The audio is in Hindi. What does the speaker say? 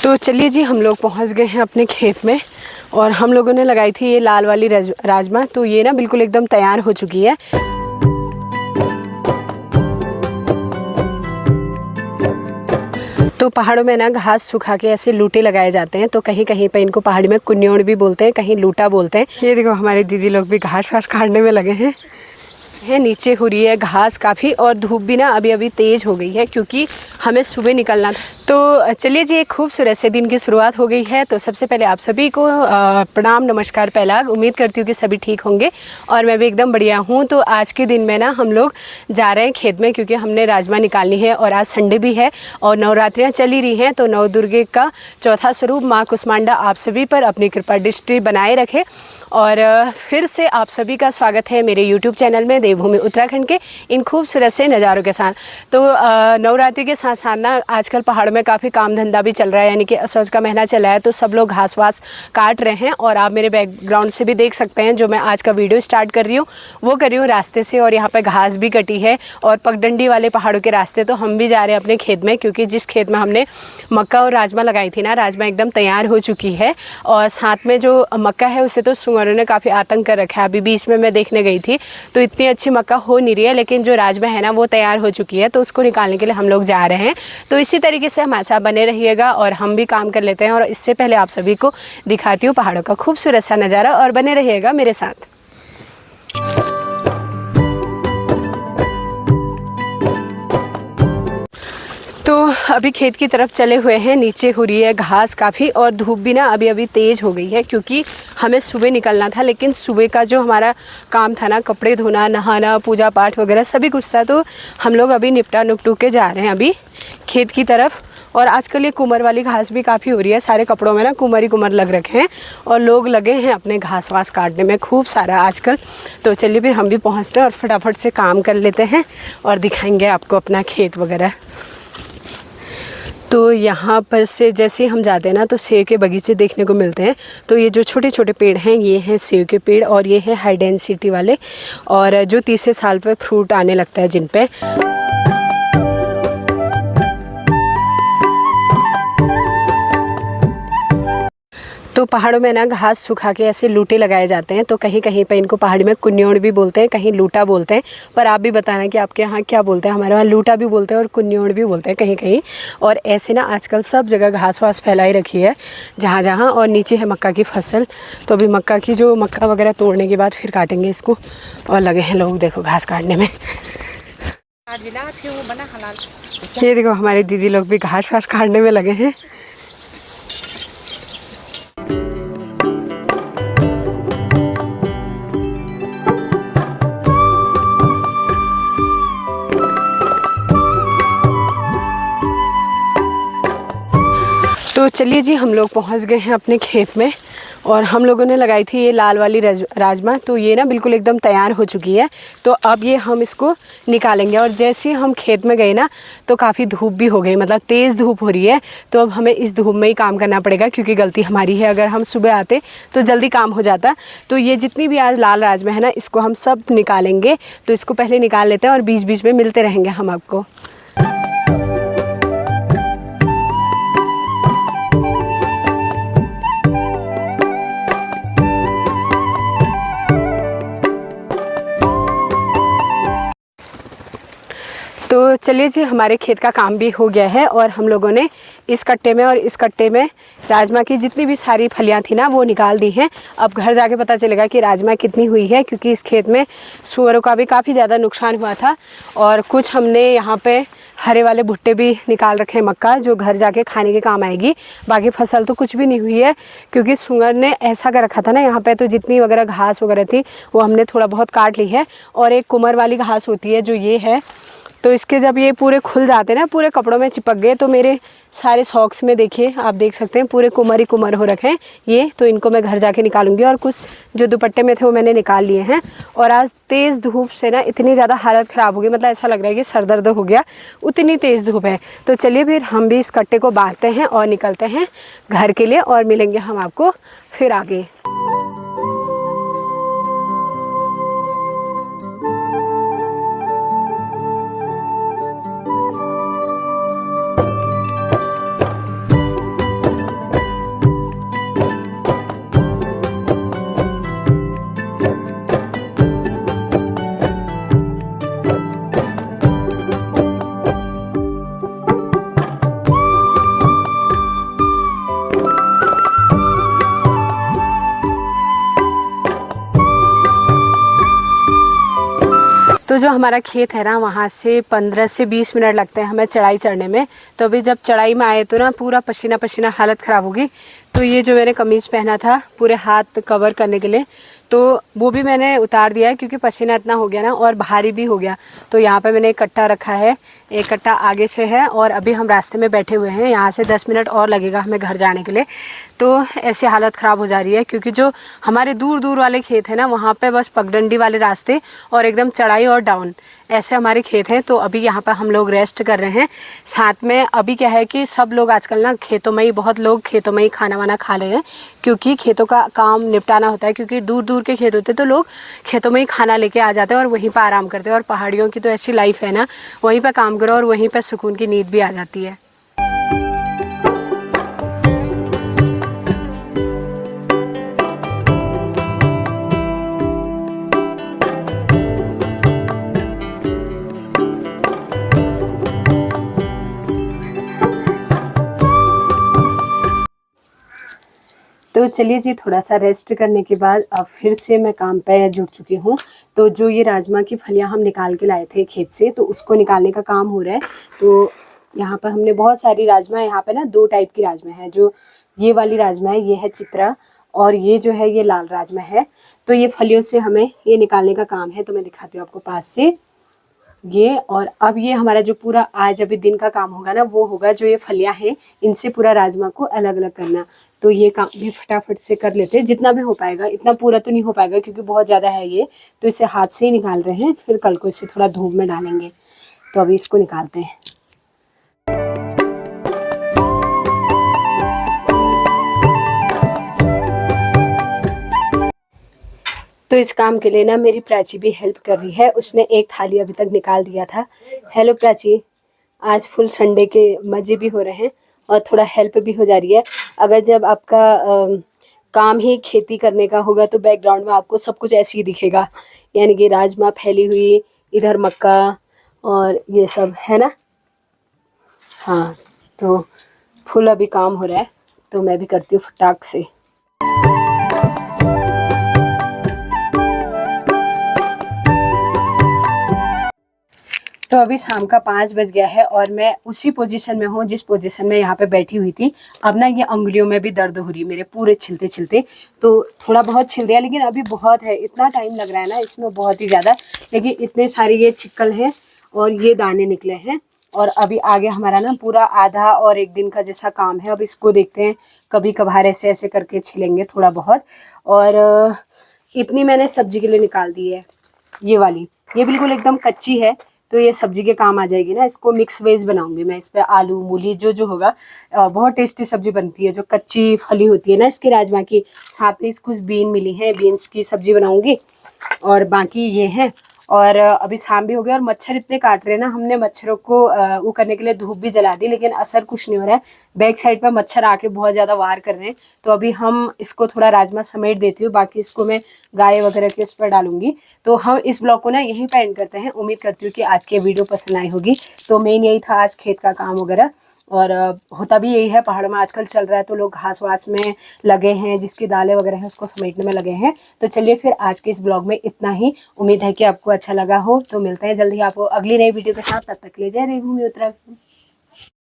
तो चलिए जी, हम लोग पहुंच गए हैं अपने खेत में और हम लोगों ने लगाई थी ये लाल वाली राजमा। तो ये ना बिल्कुल एकदम तैयार हो चुकी है। तो पहाड़ों में ना घास सुखा के ऐसे लूटे लगाए जाते हैं। तो कहीं कहीं पे इनको पहाड़ी में कुन्योड़ भी बोलते हैं, कहीं लूटा बोलते हैं। ये देखो हमारे दीदी लोग भी घास वास काटने में लगे हैं। नीचे हो रही है घास काफ़ी और धूप भी ना अभी अभी तेज़ हो गई है क्योंकि हमें सुबह निकलना था। तो चलिए जी, एक खूबसूरत से दिन की शुरुआत हो गई है। तो सबसे पहले आप सभी को प्रणाम, नमस्कार, पहलाग। उम्मीद करती हूँ कि सभी ठीक होंगे और मैं भी एकदम बढ़िया हूँ। तो आज के दिन में ना हम लोग जा रहे हैं खेत में क्योंकि हमने राजमा निकालनी है और आज संडे भी है और नवरात्रियाँ चल ही रही हैं। तो नव दुर्गे का चौथा स्वरूप माँ कुष्मांडा आप सभी पर अपनी कृपा दृष्टि बनाए रखे। और फिर से आप सभी का स्वागत है मेरे YouTube चैनल में देवभूमि उत्तराखंड के इन खूबसूरत से नज़ारों के साथ। तो नवरात्रि के साथ साथ ना आजकल पहाड़ में काफ़ी काम धंधा भी चल रहा है, यानी कि असोज का महीना चला है। तो सब लोग घास वास काट रहे हैं और आप मेरे बैकग्राउंड से भी देख सकते हैं जो मैं आज का वीडियो स्टार्ट कर रही हूँ वो कर रही हूँ रास्ते से। और यहाँ पर घास भी कटी है और पगडंडी वाले पहाड़ों के रास्ते तो हम भी जा रहे हैं अपने खेत में, क्योंकि जिस खेत में हमने मक्का और राजमा लगाई थी ना, राजमा एकदम तैयार हो चुकी है और साथ में जो मक्का है उसे तो सुअरों ने काफ़ी आतंक कर रखा है। अभी बीच में मैं देखने गई थी तो इतनी अच्छी मक्का हो नहीं रही है, लेकिन जो राजमा है ना वो तैयार हो चुकी है। तो उसको निकालने के लिए हम लोग जा रहे हैं। तो इसी तरीके से हमारे साथ बने रहिएगा और हम भी काम कर लेते हैं। और इससे पहले आप सभी को दिखाती हूँ पहाड़ों का खूबसूरत सा नज़ारा और बने रहिएगा मेरे साथ। तो अभी खेत की तरफ चले हुए हैं। नीचे हो रही है घास काफ़ी और धूप भी ना अभी अभी तेज़ हो गई है क्योंकि हमें सुबह निकलना था। लेकिन सुबह का जो हमारा काम था ना, कपड़े धोना, नहाना, पूजा पाठ वगैरह सभी कुछ था, तो हम लोग अभी निपटू के जा रहे हैं अभी खेत की तरफ। और आजकल ये कुमर वाली घास भी काफ़ी हो रही है, सारे कपड़ों में ना कुमर ही कुमर लग रखे हैं और लोग लगे हैं अपने घास वास काटने में खूब सारा आजकल। तो चलिए फिर हम भी पहुँचते हैं और फटाफट से काम कर लेते हैं और दिखाएंगे आपको अपना खेत वगैरह। तो यहाँ पर से जैसे हम जाते हैं ना तो सेब के बगीचे देखने को मिलते हैं। तो ये जो छोटे छोटे पेड़ हैं ये हैं सेब के पेड़ और ये है हाई डेंसिटी वाले, और जो तीसरे साल पे फ्रूट आने लगता है जिन पे। तो पहाड़ों में ना घास सुखा के ऐसे लूटे लगाए जाते हैं। तो कहीं कहीं पे इनको पहाड़ी में कुन्योड़ भी बोलते हैं, कहीं लूटा बोलते हैं। पर आप भी बताना कि आपके यहाँ क्या बोलते हैं। हमारे वहाँ लूटा भी बोलते हैं और कुन्योड़ भी बोलते हैं कहीं कहीं। और ऐसे ना आजकल सब जगह घास वास फैलाई रखी है जहाँ जहाँ। और नीचे है मक्का की फसल। तो अभी मक्का वगैरह तोड़ने के बाद फिर काटेंगे इसको। और लगे हैं लोग देखो घास काटने में। ये देखो हमारे दीदी लोग भी घास वास काटने में लगे हैं। तो चलिए जी, हम लोग पहुंच गए हैं अपने खेत में और हम लोगों ने लगाई थी ये लाल वाली राजमा। तो ये ना बिल्कुल एकदम तैयार हो चुकी है। तो अब ये हम इसको निकालेंगे। और जैसे ही हम खेत में गए ना तो काफ़ी धूप भी हो गई, मतलब तेज़ धूप हो रही है। तो अब हमें इस धूप में ही काम करना पड़ेगा क्योंकि गलती हमारी है। अगर हम सुबह आते तो जल्दी काम हो जाता। तो ये जितनी भी आज लाल राजमा है ना इसको हम सब निकालेंगे। तो इसको पहले निकाल लेते हैं और बीच बीच में मिलते रहेंगे हम आपको। तो चलिए जी, हमारे खेत का काम भी हो गया है और हम लोगों ने इस कट्टे में और इस कट्टे में राजमा की जितनी भी सारी फलियां थी ना वो निकाल दी हैं। अब घर जाके पता चलेगा कि राजमा कितनी हुई है, क्योंकि इस खेत में सुअरों का भी काफ़ी ज़्यादा नुकसान हुआ था। और कुछ हमने यहाँ पे हरे वाले भुट्टे भी निकाल रखे हैं मक्का, जो घर जाके खाने के काम आएगी। बाकी फसल तो कुछ भी नहीं हुई है क्योंकि सुअर ने ऐसा कर रखा था ना यहाँ पे। तो जितनी वगैरह घास वगैरह थी वो हमने थोड़ा बहुत काट ली है। और एक कुमर वाली घास होती है जो ये है, तो इसके जब ये पूरे खुल जाते ना, पूरे कपड़ों में चिपक गए, तो मेरे सारे सॉक्स में देखिए आप देख सकते हैं पूरे कुमर ही कुमर हो रखे हैं ये। तो इनको मैं घर जाके निकालूंगी। और कुछ जो दुपट्टे में थे वो मैंने निकाल लिए हैं। और आज तेज़ धूप से ना इतनी ज़्यादा हालत ख़राब हो गई, मतलब ऐसा लग रहा है कि सर दर्द हो गया, उतनी तेज़ धूप है। तो चलिए फिर हम भी इस कट्टे को बांधते हैं और निकलते हैं घर के लिए और मिलेंगे हम आपको फिर आगे। जो हमारा खेत है ना, वहाँ से 15 से 20 मिनट लगते हैं हमें चढ़ाई चढ़ने में। तो अभी जब चढ़ाई में आए तो ना पूरा पसीना पसीना, हालत ख़राब होगी। तो ये जो मैंने कमीज़ पहना था पूरे हाथ कवर करने के लिए, तो वो भी मैंने उतार दिया है क्योंकि पसीना इतना हो गया ना और भारी भी हो गया। तो यहाँ पे मैंने एक कट्टा रखा है, एक कट्टा आगे से है और अभी हम रास्ते में बैठे हुए हैं। यहाँ से 10 मिनट और लगेगा हमें घर जाने के लिए। तो ऐसे हालत ख़राब हो जा रही है क्योंकि जो हमारे दूर दूर वाले खेत हैं ना, वहाँ पे बस पगडंडी वाले रास्ते और एकदम चढ़ाई और डाउन, ऐसे हमारे खेत हैं। तो अभी यहाँ पर हम लोग रेस्ट कर रहे हैं। साथ में अभी क्या है कि सब लोग आजकल ना खेतों में ही, बहुत लोग खेतों में ही खाना वाना खा रहे हैं क्योंकि खेतों का काम निपटाना होता है। क्योंकि दूर दूर के खेत होते हैं तो लोग खेतों में ही खाना लेके आ जाते हैं और वहीं पर आराम करते हैं। और पहाड़ियों की तो ऐसी लाइफ है ना, वहीं पर काम करो और वहीं पर सुकून की नींद भी आ जाती है। तो चलिए जी, थोड़ा सा रेस्ट करने के बाद अब फिर से मैं काम पे जुट चुकी हूँ। तो जो ये राजमा की फलियाँ हम निकाल के लाए थे खेत से, तो उसको निकालने का काम हो रहा है। तो यहाँ पर हमने बहुत सारी राजमा, यहाँ पे ना 2 टाइप की राजमा है। जो ये वाली राजमा है ये है चित्रा, और ये जो है ये लाल राजमा है। तो ये फलियों से हमें ये निकालने का काम है। तो मैं दिखाती हूँ आपको पास से ये। और अब ये हमारा जो पूरा आज अभी दिन का काम होगा ना, वो होगा जो ये फलियां हैं इनसे पूरा राजमा को अलग अलग करना। तो ये काम भी फटाफट से कर लेते हैं, जितना भी हो पाएगा। इतना पूरा तो नहीं हो पाएगा क्योंकि बहुत ज़्यादा है ये, तो इसे हाथ से ही निकाल रहे हैं। फिर कल को इसे थोड़ा धूप में डालेंगे। तो अभी इसको निकालते हैं। तो इस काम के लिए ना मेरी प्राची भी हेल्प कर रही है। उसने एक थाली अभी तक निकाल दिया था। हेलो प्राची, आज फुल संडे के मज़े भी हो रहे हैं और थोड़ा हेल्प भी हो जा रही है। अगर जब आपका काम ही खेती करने का होगा तो बैकग्राउंड में आपको सब कुछ ऐसे ही दिखेगा, यानी कि राजमा फैली हुई, इधर मक्का और ये सब है ना। हाँ, तो फुल अभी काम हो रहा है, तो मैं भी करती हूँ फटाक से। तो अभी शाम का 5 बज गया है और मैं उसी पोजीशन में हूँ जिस पोजीशन में यहाँ पे बैठी हुई थी। अब ना ये अंगुलियों में भी दर्द हो रही है मेरे, पूरे छिलते छिलते। तो थोड़ा बहुत छिल दिया, लेकिन अभी बहुत है, इतना टाइम लग रहा है ना इसमें, बहुत ही ज़्यादा। लेकिन इतने सारे ये छिक्कल हैं और ये दाने निकले हैं। और अभी आगे हमारा ना पूरा आधा और 1 दिन का जैसा काम है। अब इसको देखते हैं, कभी कभार ऐसे ऐसे करके छिलेंगे थोड़ा बहुत। और इतनी मैंने सब्जी के लिए निकाल दी है, ये वाली, ये बिल्कुल एकदम कच्ची है। तो ये सब्जी के काम आ जाएगी ना। इसको मिक्स वेज बनाऊंगी मैं, इस पर आलू मूली जो जो होगा। बहुत टेस्टी सब्जी बनती है जो कच्ची फली होती है ना इसकी, राजमा की। साथ में कुछ बीन मिली है, बीन्स की सब्जी बनाऊंगी। और बाकी ये है। और अभी शाम भी हो गया और मच्छर इतने काट रहे हैं ना, हमने मच्छरों को वो करने के लिए धूप भी जला दी, लेकिन असर कुछ नहीं हो रहा है। बैक साइड पर मच्छर आके बहुत ज़्यादा वार कर रहे हैं। तो अभी हम इसको थोड़ा राजमा समेट देती हूँ, बाकी इसको मैं गाय वगैरह के उस पर डालूंगी। तो हम इस ब्लॉग को ना यहीं पर एंड करते हैं। उम्मीद करती हूँ कि आज की वीडियो पसंद आई होगी। तो मेन यही था आज खेत का काम वगैरह। और होता भी यही है, पहाड़ों में आजकल चल रहा है तो लोग घास वास में लगे हैं, जिसकी दालें वगैरह हैं उसको समेटने में लगे हैं। तो चलिए फिर आज के इस ब्लॉग में इतना ही। उम्मीद है कि आपको अच्छा लगा हो। तो मिलते हैं जल्दी आपको अगली नई वीडियो के साथ। तब तक के लिए जय देवभूमि उत्तराखंड।